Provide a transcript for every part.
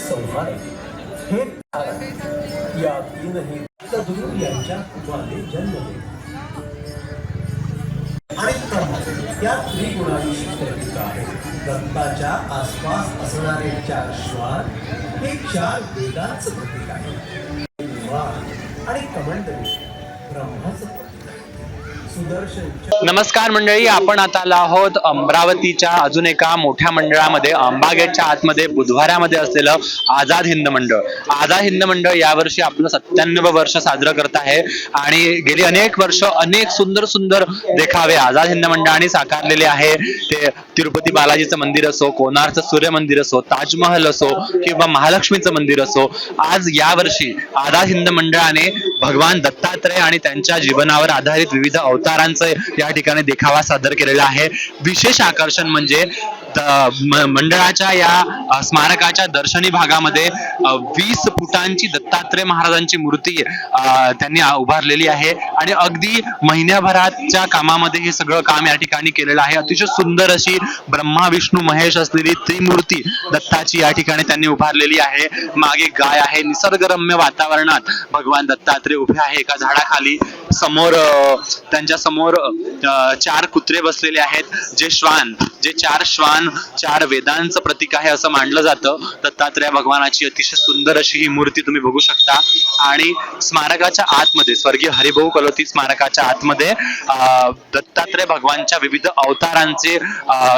संहार हे या तीनही सद्गुरू यांच्या कुमारे जन्मले आणि त्या त्रिगुणांची प्रतीक आहे. दत्ताच्या आसपास असणारे 4 श्वान हे 4 वेदांचं प्रतीक आहे. आणि कमंडली ब्रह्माचं प्रतीक आहे. नमस्कार मंडळी, आपण आता आलो आहोत अमरावतीच्या अजून एका मोठ्या मंडळामध्ये, अंबागेटच्या आतमध्ये बुधवारामध्ये असलेलं आझाद हिंद मंडळ. आझाद हिंद मंडळ यावर्षी आपलं 97 वर्ष साजरं करत आहे आणि गेली अनेक वर्ष अनेक सुंदर सुंदर देखावे आझाद हिंद मंडळाने साकारलेले आहे. ते तिरुपती बालाजीचं मंदिर असो, कोणार्कचं सूर्य मंदिर असो, ताजमहल असो किंवा महालक्ष्मीचं मंदिर असो. आज यावर्षी आझाद हिंद मंडळाने भगवान दत्तात्रय आणि त्यांच्या जीवनावर आधारित विविध अवतारांचं या ठिकाणी देखावा सादर केलेला आहे. विशेष आकर्षण म्हणजे मंडळाच्या या स्मारकाच्या दर्शनी भागामध्ये 20 फुटांची दत्तात्रय महाराजांची मूर्ती त्यांनी उभारलेली आहे आणि अगदी महिन्याभराच्या कामामध्ये हे सगळं काम या ठिकाणी केलेलं आहे. अतिशय सुंदर अशी ब्रह्मा विष्णू महेश असलेली त्रिमूर्ती दत्ताची या ठिकाणी त्यांनी उभारलेली आहे. मागे गाय आहे. निसर्गरम्य वातावरणात भगवान दत्तात्रय उभे आहे एका झाडाखाली. समोर त्यांच्या समोर 4 कुत्रे बसलेले आहेत. जे 4 श्वान 4 वेदांचं प्रतीक आहे असं मानलं जातं. दत्तात्रय भगवानाची अतिशय सुंदर अशी ही मूर्ती तुम्ही बघू शकता. आणि स्मारकाच्या आतमध्ये, स्वर्गीय हरिभाऊ कलोती स्मारकाच्या आतमध्ये दत्तात्रय भगवानच्या विविध अवतारांचे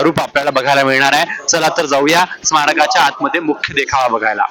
रूप आपल्याला बघायला मिळणार आहे. चला तर जाऊया स्मारकाच्या आतमध्ये मुख्य देखावा बघायला.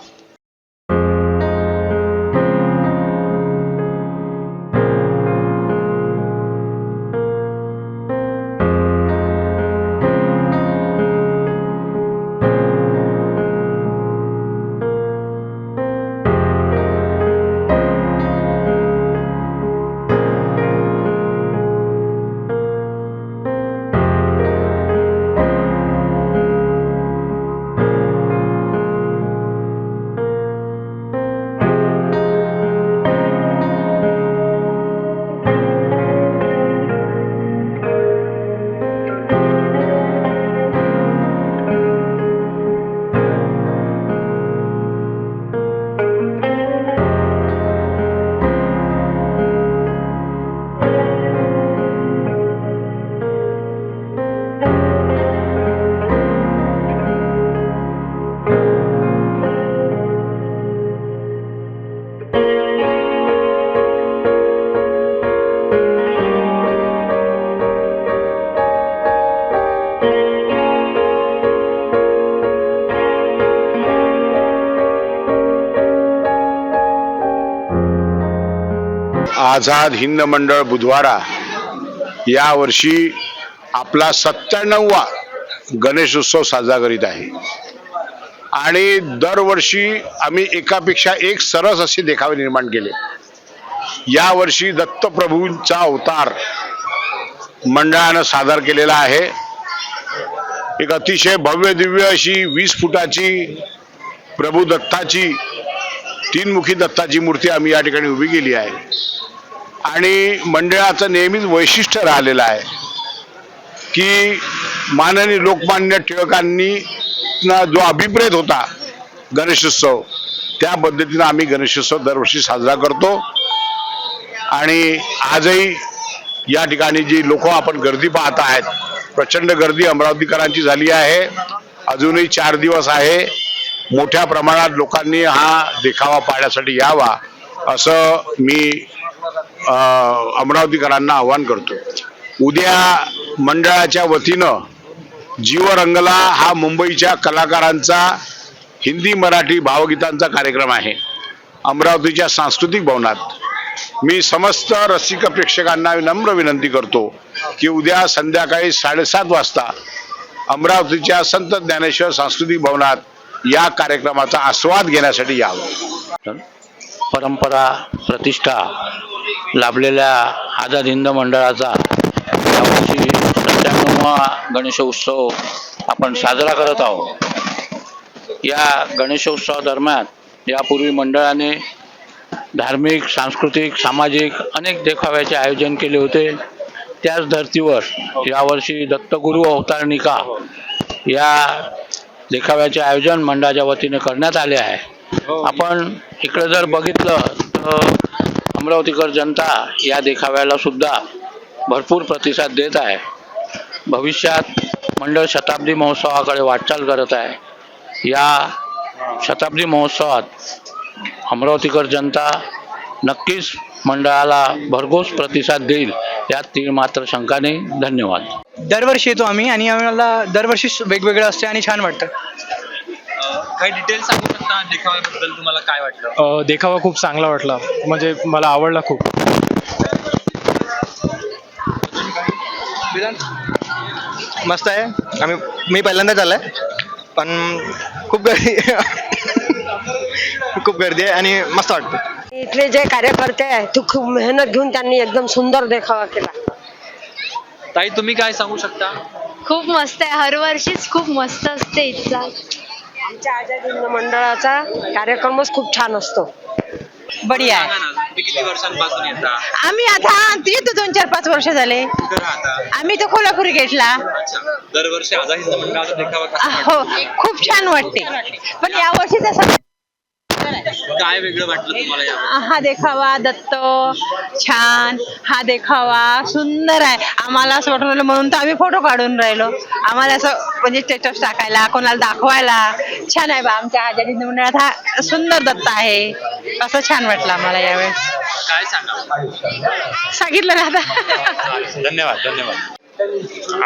आझाद हिंद मंडळ बुधवारा या वर्षी आपला 97वा गणेशोत्सव साजरा करीत आहे आणि दरवर्षी आम्ही एकापेक्षा एक सरस असे देखावे निर्माण केले. या वर्षी दत्तप्रभूंचा अवतार मंडळानं सादर केलेला आहे. एक अतिशय भव्य दिव्य अशी 20 फुटाची प्रभू दत्ताची 3मुखी दत्ताची मूर्ती आम्ही या ठिकाणी उभी केली आहे. आणि मंडळाचं नेहमीच वैशिष्ट्य राहिलेलं आहे की माननीय लोकमान्य टिळकांनी जो अभिप्रेत होता गणेशोत्सव, त्या पद्धतीनं आम्ही गणेशोत्सव दरवर्षी साजरा करतो. आणि आजही या ठिकाणी जी लोक आपण गर्दी पाहत आहेत, प्रचंड गर्दी अमरावतीकरांची झाली आहे. अजूनही 4 दिवस आहे. मोठ्या प्रमाणात लोकांनी हा देखावा पाहण्यासाठी यावा असं मी अमरावतीकरांना आवाहन करतो. उद्या मंडळाच्या वतीनं जीव रंगला हा मुंबईच्या कलाकारांचा हिंदी मराठी भावगीतांचा कार्यक्रम आहे अमरावतीच्या सांस्कृतिक भवनात. मी समस्त रसिक प्रेक्षकांना नम्र विनंती करतो की उद्या संध्याकाळी 7:30 वाजता अमरावतीच्या संत ज्ञानेश्वर सांस्कृतिक भवनात या कार्यक्रमाचा आस्वाद घेण्यासाठी यावं. परंपरा प्रतिष्ठा लाभलेल्या आझाद हिंद मंडळाचा यावर्षी 97वा गणेशोत्सव आपण साजरा करत आहोत. या गणेशोत्सवादरम्यान यापूर्वी मंडळाने धार्मिक, सांस्कृतिक, सामाजिक अनेक देखाव्याचे आयोजन केले होते. त्याच धर्तीवर यावर्षी दत्तगुरु अवतारणिका या देखाव्याचे आयोजन मंडळाच्या वतीने करण्यात आले आहे. आपण इकडे जर बघितलं तर अमरावतीकर जनता या देखाव्याला सुद्धा भरपूर प्रतिसाद देत आहे. भविष्यात मंडळ शताब्दी महोत्सवाकडे वाटचाल करत आहे. या शताब्दी महोत्सवात अमरावतीकर जनता नक्कीच मंडळाला भरघोस प्रतिसाद देईल यात तीळ मात्र शंका नाही. धन्यवाद. दरवर्षी येतो आम्ही आणि आम्हाला दरवर्षी वेगवेगळं असते आणि छान वाटतं. काही डिटेल्स सांगू शकता देखाव्याबद्दल, तुम्हाला काय वाटलं? देखावा खूप चांगला वाटला, म्हणजे मला आवडला खूप. मस्त आहे. मी पहिल्यांदाच आलाय, पण खूप गर्दी खूप गर्दी आहे आणि मस्त वाटतं. इथले जे कार्यकर्ते आहेत ते खूप मेहनत घेऊन त्यांनी एकदम सुंदर देखावा केला. ताई, तुम्ही काय सांगू शकता? खूप मस्त आहे. हर वर्षीच खूप मस्त असते इथला. आमच्या आझाद हिंद मंडळाचा कार्यक्रमच खूप छान असतो. बढिया आहे. सांगा ना, तुम्ही किती वर्षांपासून येता? आम्ही आता येतो 2-4-5 वर्ष झाले. कुठे राहता? आम्ही तो कोल्हापूर गेटला. अच्छा. दरवर्षी आझाद हिंद मंडळाचा देखावा कसा हो, वाटतो? खूप छान वाटते. पण यावर्षी तसं काय वेगळं वाटलं तुम्हाला यावर? हा देखावा दत्त छान, हा देखावा सुंदर आहे. आम्हाला असं वाटून राहिलं म्हणून तर आम्ही फोटो काढून राहिलो. आम्हाला असं म्हणजे स्टेटस टाकायला, कोणाला दाखवायला छान आहे. बा आमच्या आझाद हिंद मंडळात हा सुंदर दत्त आहे, असं छान वाटलं आम्हाला यावेळेस. काय सांगा? सांगितलं ना आता. धन्यवाद. धन्यवाद.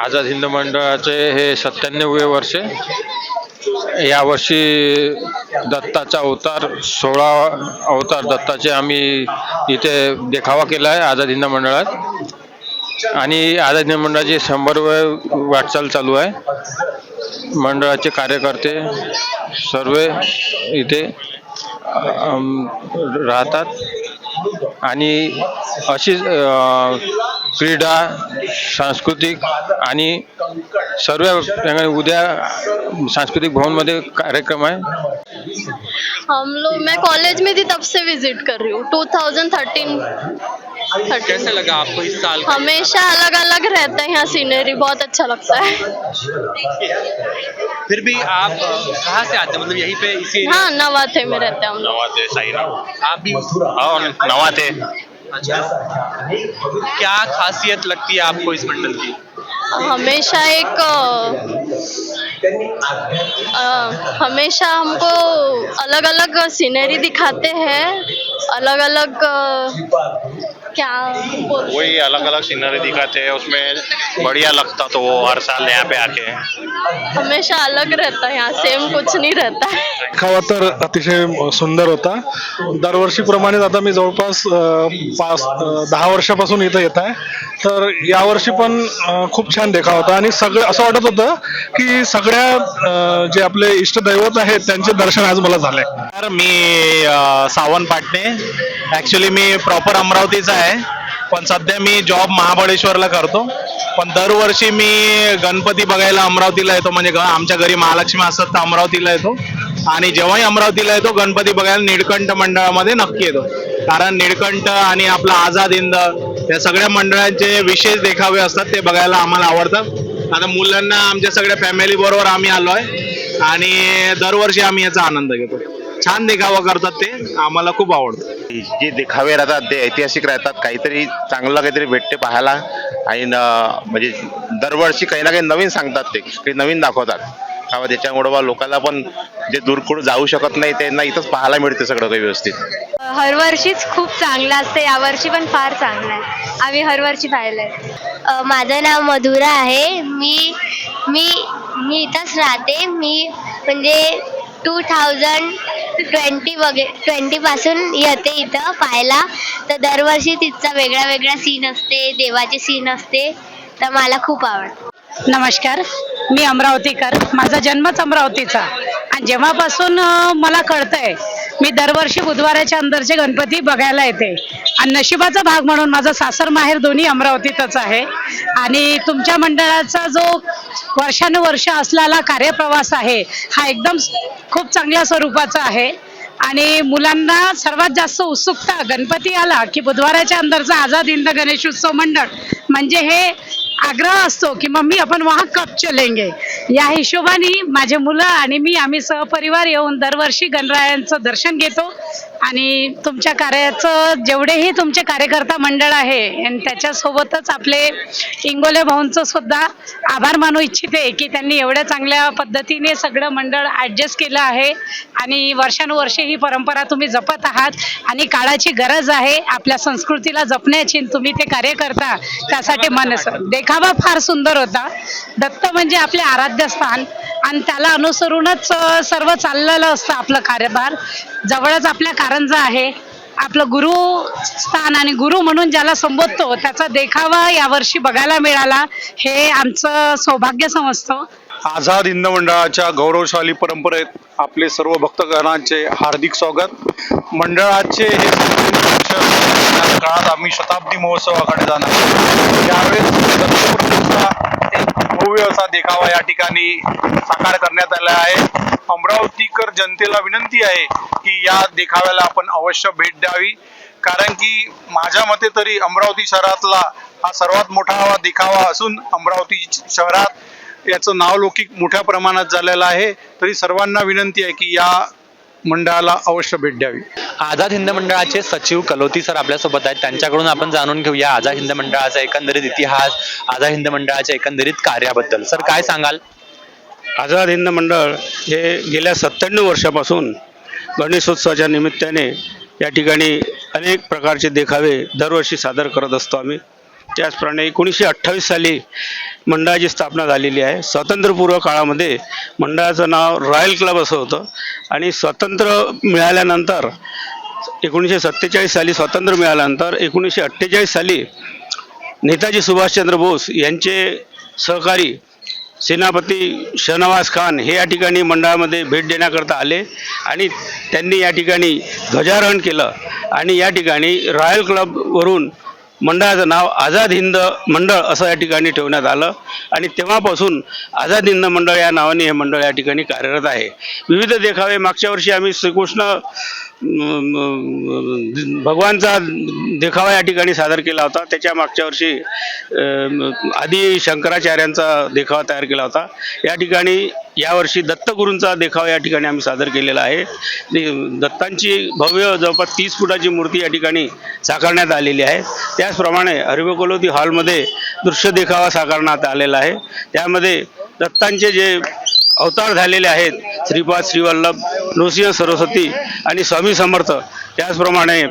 आझाद हिंद मंडळाचे हे 97वे वर्ष. यावर्षी दत्ताचा अवतार 16 अवतार दत्ताचे आम्ही इथे देखावा केला आहे आझाद हिंद मंडळात. आणि आझाद हिंद मंडळाची 100वे वाटचाल चालू आहे. मंडळाचे कार्यकर्ते सर्व इथे राहतात आणि अशी क्रीडा, सांस्कृतिक आणि सर्व उद्या सांस्कृतिक भवन मध्ये कार्यक्रम आहे. मैं कॉलेज में थी तब से विजिट कर रही हूँ 2013 कैसा लगा आपको इस साल का? हमेशा अलग अलग रहता है यहाँ सीनरी, बहुत अच्छा लगता है. फिर भी आप कहाँ से आते हैं? मतलब यहीं पे इसी हाँ, नवाथे में रहते हैं हम लोग. आप भी? नवाते. अच्छा. क्या खासियत लगती है आपको इस मंडल की? हमेशा हमेशा हमको अलग अलग सीनरी दिखाते हैं, अलग अलग क्या बोल- वही अलग अलग सीनरी दिखाते हैं, उसमें बढ़िया लगता तो वो हर साल यहाँ पे आके. हमेशा अलग रहता है, यहाँ सेम कुछ नहीं रहता है. देखावा तर अतिशय सुंदर होता. दरवर्षीप्रमाणेच आता मी जवळपास 10 वर्षापासून इथं येत आहे. तर यावर्षी पण खूप छान देखावा होता आणि सगळं असं वाटत होतं की सगळ्या जे आपले इष्टदैवत आहेत त्यांचे दर्शन आज मला झाले. तर मी सावंत पाटणे. ॲक्च्युली मी प्रॉपर अमरावतीचा आहे, पण सध्या मी जॉब महाबळेश्वरला करतो. पण दरवर्षी मी गणपती बघायला अमरावतीला येतो. म्हणजे आमच्या घरी महालक्ष्मी असतात तर अमरावतीला येतो. आणि जेव्हाही अमरावतीला येतो गणपती बघायला निळकंठ मंडळामध्ये नक्की येतो. कारण निळकंठ आणि आपला आझाद हिंद या सगळ्या मंडळांचे विशेष देखावे असतात, ते बघायला आम्हाला आवडतात. आता मुलांना आमच्या सगळ्या फॅमिली बरोबर आम्ही आलो आहे आणि दरवर्षी आम्ही याचा आनंद घेतो. छान देखावा करतात ते, आम्हाला खूप आवडतं. जे देखावे राहतात ते ऐतिहासिक राहतात. काहीतरी चांगलं काहीतरी भेटते पाहायला आणि म्हणजे दरवर्षी काही ना काही नवीन सांगतात, ते काही नवीन दाखवतात. त्याच्यामुळे लोकांना पण जे दूरकडून जाऊ शकत नाही त्यांना इथंच पाहायला मिळते सगळं काही व्यवस्थित. हर वर्षीच खूप चांगलं असते, यावर्षी पण फार चांगलं आहे. आम्ही हर वर्षी पाहिलंय. माझं नाव मधुरा आहे. मी इथंच राहते. मी म्हणजे 2020 पासून येते इथं पाहायला. तर दरवर्षी तिथचा वेगळा सीन असते, देवाचे सीन असते, तर मला खूप आवडतं. नमस्कार, मी अमरावतीकर. माझा जन्मच अमरावतीचा आणि जेव्हापासून मला कळतंय मी दरवर्षी बुधवाराच्या अंदरचे गणपती बघायला येते. आणि नशिबाचा भाग म्हणून माझं सासर माहेर दोन्ही अमरावतीतच आहे. आणि तुमच्या मंडळाचा जो वर्षानुवर्ष असलेला कार्यप्रवास आहे हा एकदम खूप चांगल्या स्वरूपाचा आहे. आणि मुलांना सर्वात जास्त उत्सुकता गणपती आला की बुधवाराच्या अंदरचा आझाद हिंद गणेश उत्सव मंडळ म्हणजे हे आग्रह असतो की मम्मी आपण वहाँ कब चलेंगे. या हिशोबाने माझे मुलं आणि मी आम्ही सहपरिवार येऊन दरवर्षी गणरायांचं दर्शन घेतो. आणि तुमच्या कार्याचं जेवढेही तुमचे कार्यकर्ता मंडळ आहे आणि त्याच्यासोबतच आपले इंगोले भाऊंचं सुद्धा आभार मानू इच्छिते की त्यांनी एवढ्या चांगल्या पद्धतीने सगळं मंडळ ॲडजस्ट केलं आहे. आणि वर्षानुवर्षे ही परंपरा तुम्ही जपत आहात आणि काळाची गरज आहे आपल्या संस्कृतीला जपण्याची. तुम्ही ते कार्य करता त्यासाठी मनस देखावा फार सुंदर होता. दत्त म्हणजे आपले आराध्यस्थान आणि त्याला अनुसरूनच सर्व चाललेलं असतं आपलं कार्यभार. जवळच आपल्या कारंजा आहे आपलं गुरुस्थान आणि गुरु म्हणून ज्याला संबोधतो त्याचा देखावा यावर्षी बघायला मिळाला हे आमचं सौभाग्य समजतो. आझाद हिंद मंडळाच्या गौरवशाली परंपरेत आपले सर्व भक्तगणांचे हार्दिक स्वागत. मंडळाचे हे 37 वर्ष या काळात आम्ही शताब्दी महोत्सवाकडे जाणार. यावेळेस दत्तप्रभूंचा एक भव्य असा देखावा या ठिकाणी साकार करण्यात आला आहे. अमरावतीकर जनतेला विनंती आहे की या देखाव्याला आपण अवश्य भेट द्यावी, कारण की माझ्या मते तरी अमरावती शहरातला हा सर्वात मोठा देखावा असून अमरावती शहरात याचं नावलौकिक मोठ्या प्रमाणात झालेलं आहे. तरी सर्वांना विनंती आहे की या मंडळाला अवश्य भेट द्यावी. आझाद हिंद मंडळाचे सचिव कलोती सर आपल्यासोबत आहेत. त्यांच्याकडून आपण जाणून घेऊया आझाद हिंद मंडळाचा एकंदरीत इतिहास, आझाद हिंद मंडळाच्या एकंदरीत कार्याबद्दल. सर काय सांगाल? आझाद हिंद मंडळ हे गेल्या 97 वर्षापासून गणेशोत्सवाच्या निमित्ताने या ठिकाणी अनेक प्रकारचे देखावे दरवर्षी सादर करत असतो आम्ही. त्याचप्रमाणे 1928 साली मंडळाची स्थापना झालेली आहे. स्वातंत्र्यपूर्व काळामध्ये मंडळाचं नाव रॉयल क्लब असं होतं आणि स्वातंत्र्य मिळाल्यानंतर 1947 साली स्वातंत्र्य मिळाल्यानंतर 1948 साली नेताजी सुभाषचंद्र बोस यांचे सहकारी सेनापती शहनवाज खान हे या ठिकाणी मंडळामध्ये भेट देण्याकरता आले आणि त्यांनी या ठिकाणी ध्वजारोहण केलं आणि या ठिकाणी रॉयल क्लबवरून मंडळाचं नाव आझाद हिंद मंडळ असं या ठिकाणी ठेवण्यात आलं आणि तेव्हापासून आझाद हिंद मंडळ या नावाने हे मंडळ या ठिकाणी कार्यरत आहे. विविध देखावे मागच्या वर्षी आम्ही श्रीकृष्ण भगवानचा देखावा या ठिकाणी सादर केला होता. त्याच्या मागच्या वर्षी आदी शंकराचार्यांचा देखावा तयार केला होता. या ठिकाणी यावर्षी दत्तगुरूंचा देखावा या ठिकाणी आम्ही सादर केलेला आहे. दत्तांची भव्य जवळपास 30 फुटाची मूर्ती या ठिकाणी साकारण्यात आलेली आहे. त्याचप्रमाणे हरिभकलोती हॉलमध्ये दृश्य देखावा साकारण्यात आलेला आहे. त्यामध्ये दत्तांचे जे अवतार झालेले आहेत श्रीपाद श्रीवल्लभ, नृसिंह सरस्वती आणि स्वामी समर्थ, त्याचप्रमाणे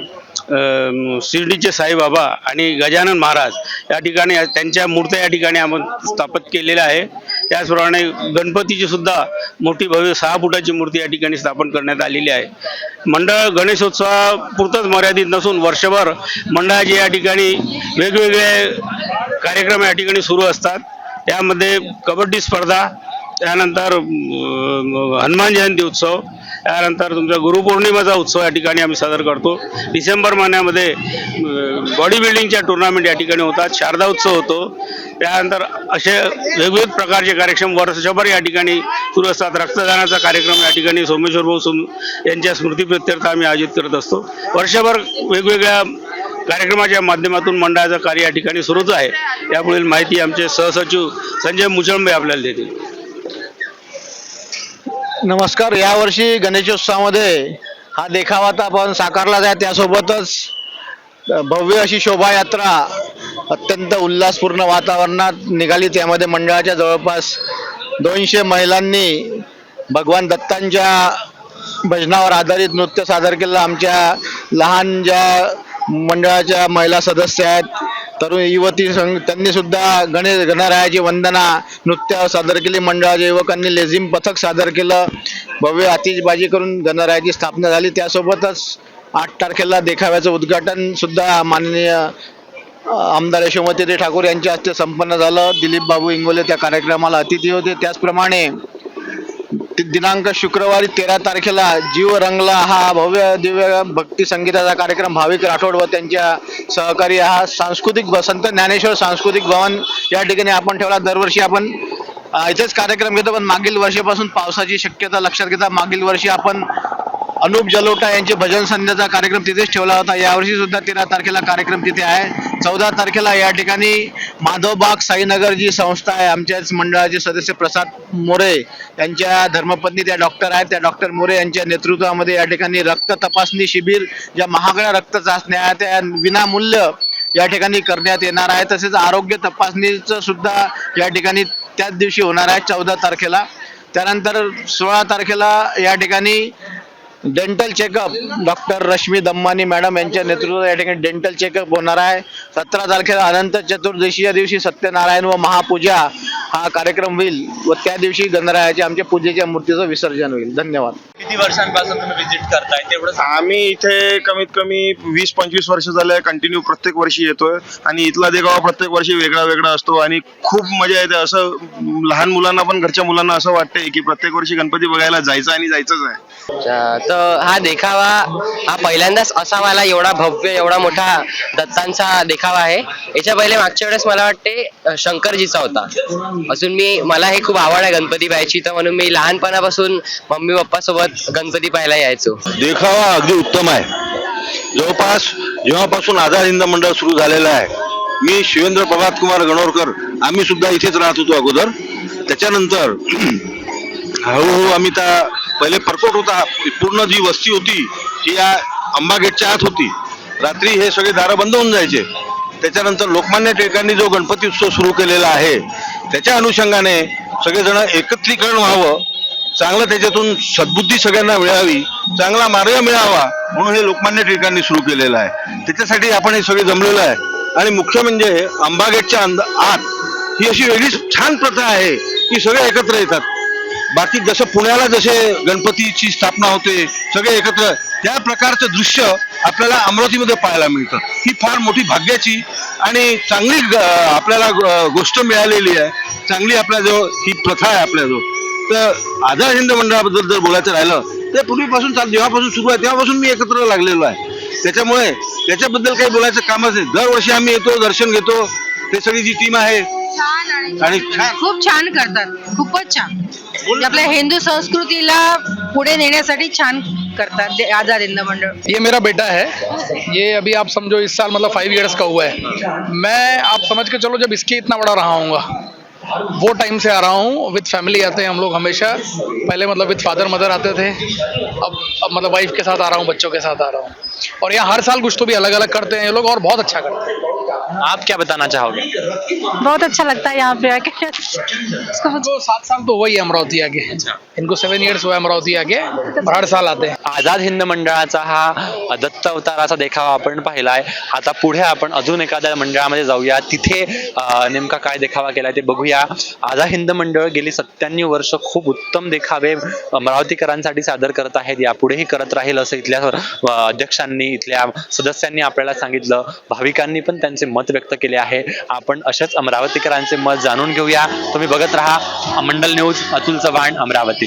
शिर्डीचे साईबाबा आणि गजानन महाराज या ठिकाणी त्यांच्या मूर्त्या या ठिकाणी आपण स्थापित केलेल्या आहे. त्याचप्रमाणे गणपतीची सुद्धा मोठी भव्य 6 फुटाची मूर्ती या ठिकाणी स्थापन करण्यात आलेली आहे. मंडळ गणेशोत्सवापुरतंच मर्यादित नसून वर्षभर मंडळाचे या ठिकाणी वेगवेगळे कार्यक्रम या ठिकाणी सुरू असतात. त्यामध्ये कबड्डी स्पर्धा, त्यानंतर हनुमान जयंती उत्सव, त्यानंतर तुमचा गुरुपौर्णिमेचा उत्सव या ठिकाणी आम्ही सादर करतो. डिसेंबर महिन्यामध्ये बॉडी बिल्डिंगच्या टुर्नामेंट या ठिकाणी होतात. शारदा उत्सव होतो. त्यानंतर असे वेगवेगळे प्रकारचे कार्यक्रम वर्षभर या ठिकाणी सुरू असतात. रक्तदानाचा कार्यक्रम या ठिकाणी सोमेश्वर भाऊ यांच्या स्मृतीप्रित्यर्थ आम्ही आयोजित करत असतो. वर्षभर वेगवेगळ्या कार्यक्रमाच्या माध्यमातून मंडळाचं कार्य या ठिकाणी सुरूच आहे. यापुढील माहिती आमचे सहसचिव संजय मुचळंबे आपल्याला देतील. नमस्कार. यावर्षी गणेशोत्सवामध्ये हा देखावा तर आपण साकारलाच आहे, त्यासोबतच भव्य अशी शोभायात्रा अत्यंत उल्हासपूर्ण वातावरणात निघाली. त्यामध्ये मंडळाच्या जवळपास 200 महिलांनी भगवान दत्तांच्या भजनावर आधारित नृत्य सादर केलं. आमच्या लहान ज्या मंडळाच्या महिला सदस्य आहेत, तरुण युवती संघ, त्यांनी सुद्धा गणरायाची वंदना नृत्यावर सादर केली. मंडळाच्या युवकांनी लेझिम पथक सादर केलं. भव्य आतिषबाजी करून गणरायाची स्थापना झाली. त्यासोबतच 8 तारखेला देखाव्याचं उद्घाटन सुद्धा माननीय आमदार यशोमती ठाकूर यांच्या हस्ते संपन्न झालं. दिलीप बाबू इंगोले त्या कार्यक्रमाला अतिथी होते. त्याचप्रमाणे दिनांक शुक्रवारी 13 तारखेला जीव रंगला हा भव्य दिव्य भक्ती संगीताचा कार्यक्रम भाविक राठोड व त्यांच्या सहकारी हा सांस्कृतिक संत ज्ञानेश्वर सांस्कृतिक भवन या ठिकाणी आपण ठेवला. दरवर्षी आपण इथेच कार्यक्रम घेतो, पण मागील वर्षापासून पावसाची शक्यता लक्षात घेता मागील वर्षी आपण अनुप जलोटा यांचे भजन संध्याचा कार्यक्रम तिथेच ठेवला होता. यावर्षी सुद्धा 13 तारखेला कार्यक्रम तिथे आहे. 14 तारखेला या ठिकाणी माधवबाग साईनगर जी संस्था आहे, आमच्याच मंडळाचे सदस्य प्रसाद मोरे यांच्या धर्मपत्नी त्या डॉक्टर आहेत. त्या डॉक्टर मोरे यांच्या नेतृत्वामध्ये या ठिकाणी रक्त तपासणी शिबिर, ज्या महागड्या रक्त चाचण्या आहेत त्या विनामूल्य या ठिकाणी करण्यात येणार आहे. तसेच आरोग्य तपासणीचं सुद्धा या ठिकाणी त्याच दिवशी होणार आहे 14 तारखेला. त्यानंतर 16 तारखेला या ठिकाणी dental checkup doctor Rashmi Dammani madam यांच्या नेतृत्वात या ठिकाणी डेंटल चेकअप होणार आहे. 17 तारखेला अनंत चतुर्दशी या दिवशी सत्यनारायण व महापूजा हा कार्यक्रम होईल व त्या दिवशी गणरायाच्या आमच्या पूजेच्या मूर्तीचं विसर्जन होईल. धन्यवाद. किती वर्षांपासून तुम्ही व्हिजिट करताय तेवढं आम्ही इथे कमीत कमी 20-25 वर्ष झाले कंटिन्यू प्रत्येक वर्षी येतोय आणि इथला देखावा प्रत्येक वर्षी वेगळा वेगळा असतो आणि खूप मजा येते. असं लहान मुलांना पण घरच्या मुलांना असं वाटतंय की प्रत्येक वर्षी गणपती बघायला जायचं आणि जायचंच आहे. तर हा देखावा हा पहिल्यांदाच असा मला एवढा भव्य एवढा मोठा दत्तांचा देखावा आहे. याच्या पहिले मागच्या वेळेस मला वाटते शंकरजीचा होता. अजून मला हे खूप आवड आहे गणपती पाहायची, तर म्हणून मी लहानपणापासून मम्मी पप्पा सोबत गणपती पाहायला यायचो. देखावा अगदी उत्तम आहे. जवळपास जेव्हापासून आझाद हिंद मंडळ सुरू झालेलं आहे, मी शिवेंद्र प्रभात कुमार गणोरकर आम्ही सुद्धा इथेच राहत होतो अगोदर. त्याच्यानंतर हळूहळू आम्ही त्या पहिले परकोट होता, पूर्ण जी वस्ती होती ती या अंबा गेटच्या आत होती. रात्री हे सगळे दारं बंद होऊन जायचे. त्याच्यानंतर लोकमान्य टिळकांनी जो गणपती उत्सव सुरू केलेला आहे त्याच्या अनुषंगाने सगळेजण एकत्रीकरण व्हावं, चांगलं त्याच्यातून सद्बुद्धी सगळ्यांना मिळावी, चांगला मार्ग मिळावा म्हणून हे लोकमान्य टिळकांनी सुरू केलेलं आहे. त्याच्यासाठी आपण हे सगळे जमलेलं आहे. आणि मुख्य म्हणजे अंबा गेटच्या आत ही अशी वेगळी छान प्रथा आहे की सगळे एकत्र येतात. बाकी जसं पुण्याला जसे गणपतीची स्थापना होते सगळे एकत्र, त्या प्रकारचं दृश्य आपल्याला अमरावतीमध्ये पाहायला मिळतं. ही फार मोठी भाग्याची आणि चांगली आपल्याला गोष्ट मिळालेली आहे. चांगली आपल्याजवळ ही प्रथा आहे आपल्याजवळ. तर आझाद हिंद मंडळाबद्दल जर बोलायचं राहिलं तर पूर्वीपासून जेव्हापासून सुरू आहे तेव्हापासून मी एकत्र लागलेलो आहे. त्याच्यामुळे त्याच्याबद्दल काही बोलायचं कामच नाही. दरवर्षी आम्ही येतो, दर्शन घेतो. ते सगळी जी टीम आहे आणि खूप छान करतात, खूपच छान. आपल्या हिंदू संस्कृतीला पुढे नेण्यासाठी छान करतात आझाद हिंद मंडळ. ये मेरा बेटा है, ये अभी आप समझो इस साल मतलब 5 इयर्स का हुआ है. मैं आप समझ के चलो जब इसके इतना बड़ा रहा हूँगा वो टाइम से आ रहा हूँ. विद फैमिली आते हैं हम लोग हमेशा. पहले मतलब विद फादर मदर आते थे, अब मतलब वाइफ के साथ आ रहा हूँ, बच्चों के साथ आ रहा हूँ. और यहाँ हर साल कुछ तो भी अलग अलग करते हैं ये लोग और बहुत अच्छा करते हैं. आप क्या बताना चाहोगे? बहुत अच्छा लगता है यहाँ पे आके. इनको 7 साल तो वही है अमरावती आके. इनको 7 इयर्स हुआ अमरावती आके और हर साल आते हैं. आझाद हिंद मंडळाचा हा दत्त अवताराचा देखावा आपण पाहिलाय. आता पुढे आपण अजून एखाद्या मंडळामध्ये जाऊया, तिथे नेमका काय देखावा केलाय ते बघूया. आझाद हिंद मंडळ गेली 97 वर्ष खूप उत्तम देखावे अमरावतीकरांसाठी सादर करत आहेत. यापुढेही करत राहील असं इथल्या अध्यक्षांनी, इथल्या सदस्यांनी आपल्याला सांगितलं. भाविकांनी पण त्यांचे मत व्यक्त केले आहे. आपण अशाच अमरावतीकरांचे मत जाणून घेऊया. तुम्ही बघत राहा मंडल न्यूज. अतुल चव्हाण, अमरावती.